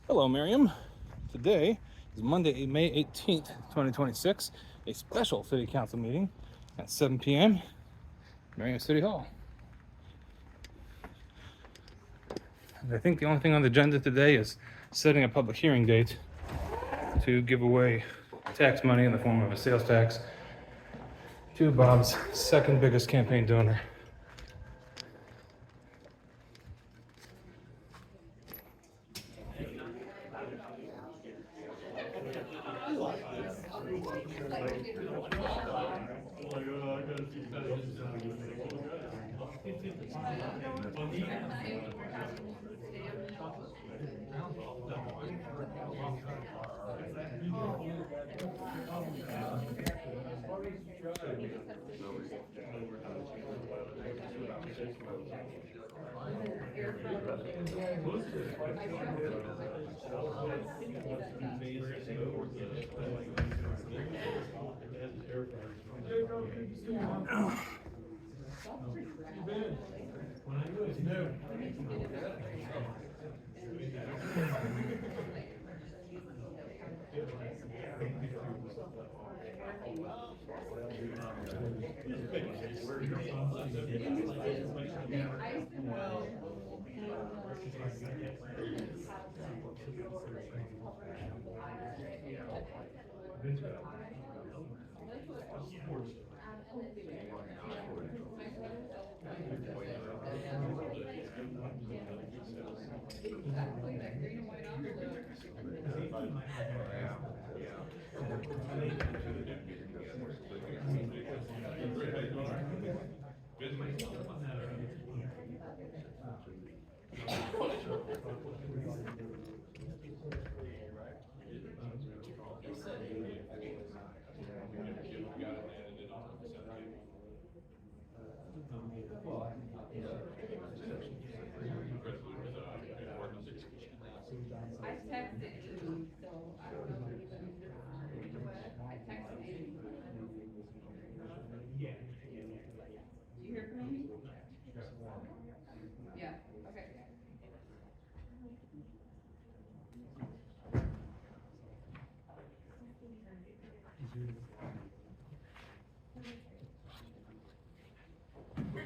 Hello, Merriam. Today is Monday, May 18th, 2026, a special City Council meeting at 7 p.m. Merriam City Hall. And I think the only thing on the agenda today is setting a public hearing date to give away tax money in the form of a sales tax to Bob's second biggest campaign donor.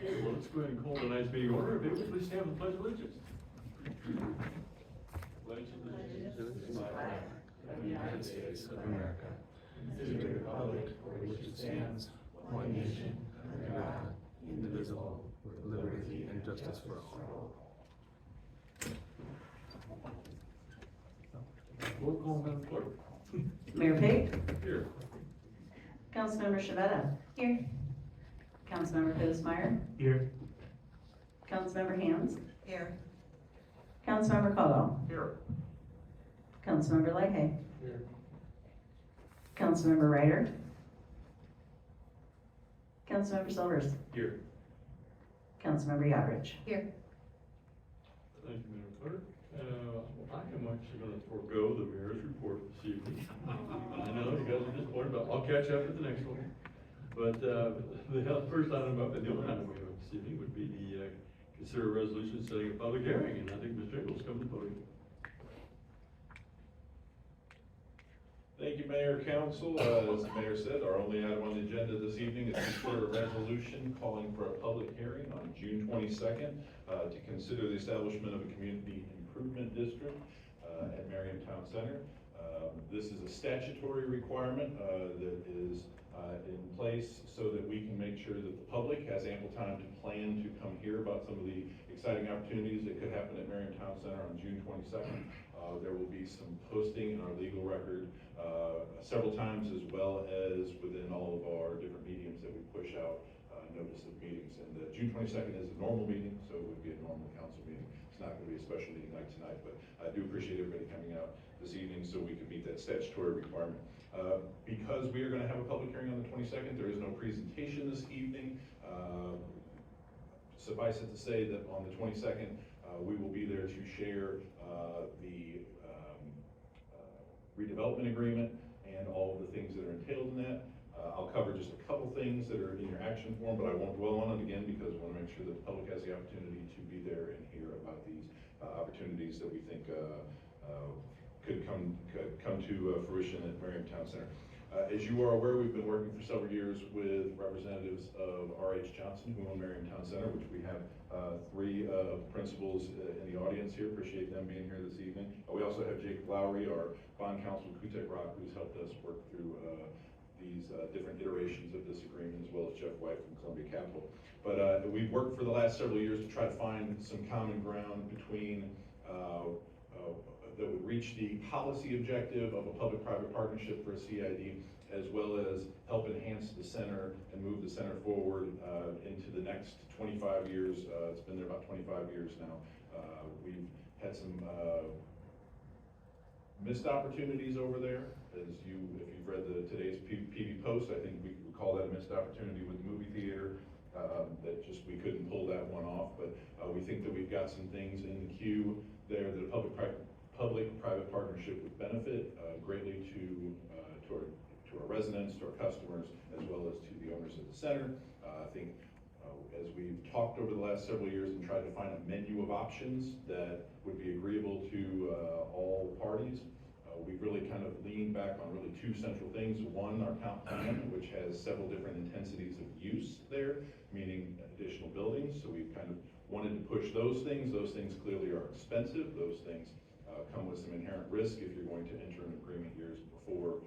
Okay, well, let's go ahead and call tonight's meeting order. If everybody please stand for the pledge of allegiance. Pledge allegiance to the flag of the United States of America and to the republic for which it stands, one nation, under God, indivisible, with liberty and justice for all. Roll call, Madam Clerk. Mayor Pate, Here. Councilmember Shavetta. Here. Councilmember Fitzmeyer. Here. Councilmember Hands. Here. Councilmember Caldwell. Here. Councilmember Leahy. Here. Councilmember Ryder. Councilmember Silvers. Here. Councilmember Yodridge. Here. Thank you, Madam Clerk. I am actually going to forego the mayor's report this evening. I know you guys are disappointed, but I'll catch up at the next one. But the first item up, and the only item we have this evening would be the consider a resolution setting a public hearing, and I think Mr. Ingles come to the podium. Thank you, Mayor, Council. As the Mayor said, our only item on the agenda this evening is to consider a resolution calling for a public hearing on June 22nd to consider the establishment of a community improvement district at Merriam Town Center. This is a statutory requirement that is in place so that we can make sure that the public has ample time to plan to come hear about some of the exciting opportunities that could happen at Merriam Town Center on June 22nd. There will be some posting in our legal record several times, as well as within all of our different mediums that we push out notice of meetings. And June 22nd is a normal meeting, so it would be a normal council meeting. It's not going to be a special meeting like tonight, but I do appreciate everybody coming out this evening so we can meet that statutory requirement. Because we are going to have a public hearing on the 22nd, there is no presentation this evening. Suffice it to say that on the 22nd, we will be there to share the redevelopment agreement and all of the things that are entailed in that. I'll cover just a couple things that are in your action form, but I won't dwell on it again because I want to make sure that the public has the opportunity to be there and hear about these opportunities that we think could come to fruition at Merriam Town Center. As you are aware, we've been working for several years with representatives of R.H. Johnson, who own Merriam Town Center, which we have three principals in the audience here. Appreciate them being here this evening. We also have Jacob Lowry, our bond counsel, Kutek Rock, who's helped us work through these different iterations of this agreement, as well as Jeff White from Columbia Capital. But we've worked for the last several years to try to find some common ground between that would reach the policy objective of a public-private partnership for a CID, as well as help enhance the center and move the center forward into the next 25 years. It's been there about 25 years now. We've had some missed opportunities over there. If you've read today's PV Post, I think we could call that a missed opportunity with the movie theater. That just, we couldn't pull that one off, but we think that we've got some things in the queue there that a public-private partnership would benefit greatly to our residents, to our customers, as well as to the owners of the center. I think as we've talked over the last several years and tried to find a menu of options that would be agreeable to all parties, we've really kind of leaned back on really two central things. One, our comp plan, which has several different intensities of use there, meaning additional buildings. So we've kind of wanted to push those things. Those things clearly are expensive. Those things come with some inherent risk if you're going to enter an agreement years before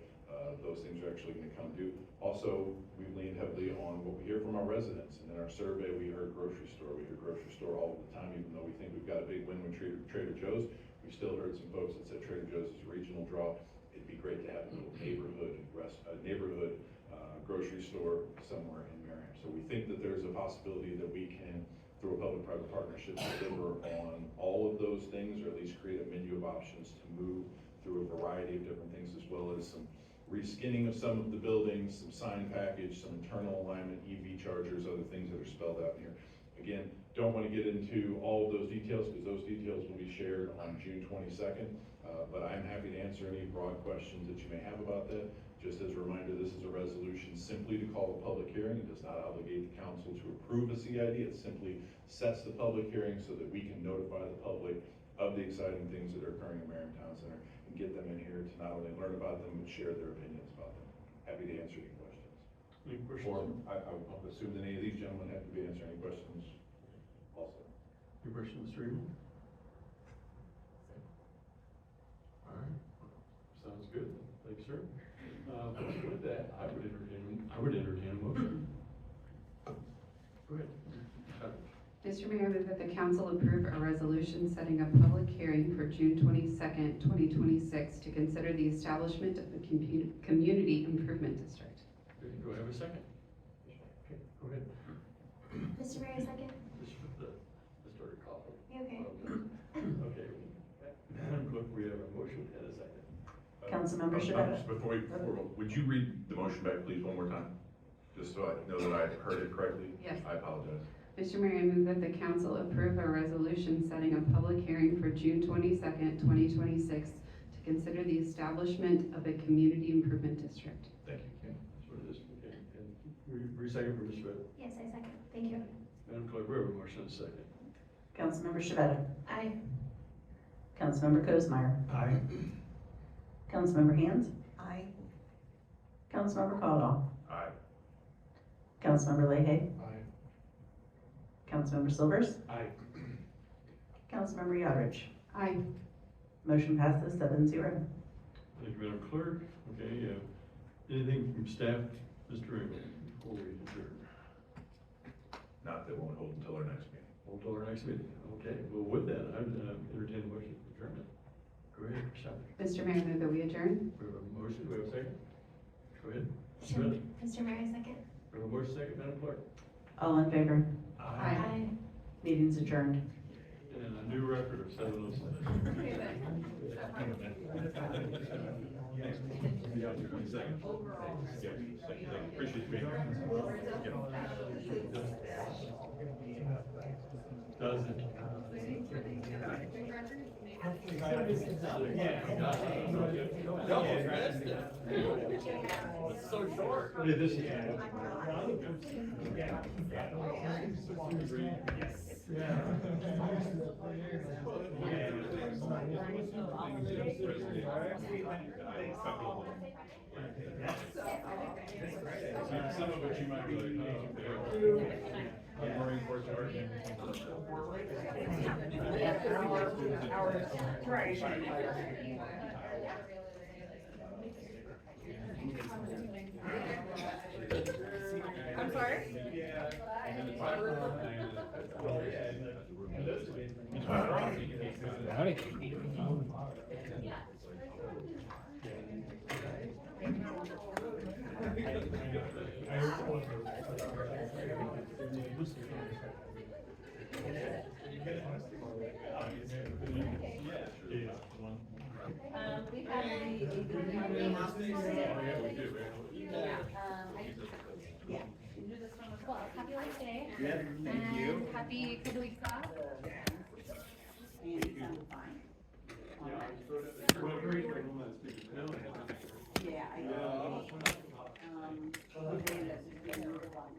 those things are actually going to come due. Also, we've leaned heavily on what we hear from our residents. And in our survey, we heard grocery store. We hear grocery store all the time, even though we think we've got a big win with Trader Joe's. We still heard some folks that said Trader Joe's is a regional draw. It'd be great to have a little neighborhood grocery store somewhere in Merriam. So we think that there's a possibility that we can, through a public-private partnership, deliver on all of those things, or at least create a menu of options to move through a variety of different things, as well as some reskinning of some of the buildings, some sign package, some internal alignment, EV chargers, other things that are spelled out here. Again, don't want to get into all of those details because those details will be shared on June 22nd. But I'm happy to answer any broad questions that you may have about that. Just as a reminder, this is a resolution simply to call a public hearing. It does not obligate the council to approve a CID. It simply sets the public hearing so that we can notify the public of the exciting things that are occurring in Merriam Town Center and get them in here to not only learn about them, but share their opinions about them. Happy to answer any questions. Any questions? Or I would assume that any of these gentlemen have to be answering any questions also. Any questions, Mr. Freeman? All right, sounds good. Thank you, sir. With that, I would entertain a motion. Go ahead. Mr. Mayor, I move that the council approve a resolution setting a public hearing for June 22nd, 2026 to consider the establishment of a community improvement district. Okay, do I have a second? Okay, go ahead. Mr. Mayor, second. Just started coughing. You okay? Okay, Madam Clerk, we have a motion and a second. Councilmember Shabeta. Just before we go, would you read the motion back, please, one more time? Just so I know that I heard it correctly? Yes. I apologize. Mr. Mayor, I move that the council approve a resolution setting a public hearing for June 22nd, 2026 to consider the establishment of a community improvement district. Thank you. Okay, that's what it is. Okay, and we second for Mr. Bennett. Yes, I second. Thank you. Madam Clerk, we have a motion and a second. Councilmember Shabeta. Aye. Councilmember Cosmeyer. Aye. Councilmember Hand. Aye. Councilmember Caldwell. Aye. Councilmember Leahy. Aye. Councilmember Silvers. Aye. Councilmember Yodridge. Aye. Motion passes 7-0. Thank you, Madam Clerk. Okay, anything from staff, Mr. Engel, before we adjourn? Not that won't hold until our next meeting. Hold till our next meeting. Okay, well, with that, I entertain a motion for adjournment. Go ahead, Michelle. Mr. Mayor, I move that we adjourn. We have a motion, we have a second? Go ahead. Mr. Sure. Bennett. Mr. Mayor, second. We have a motion second, Madam Clerk. All in favor? Aye. Meeting's adjourned. And a new record of 7:07. Appreciate you being here. Does it? It's so short. Yeah, this is. Yeah. Some of it you might be like, oh, okay. Marine Corps Sergeant. I'm sorry? Howdy. We have the announcements today. Yeah. Well, happy Life Day. Yeah, thank you. And happy couple weeks off. And it sounded fine. Yeah, I know. They ended up being really long.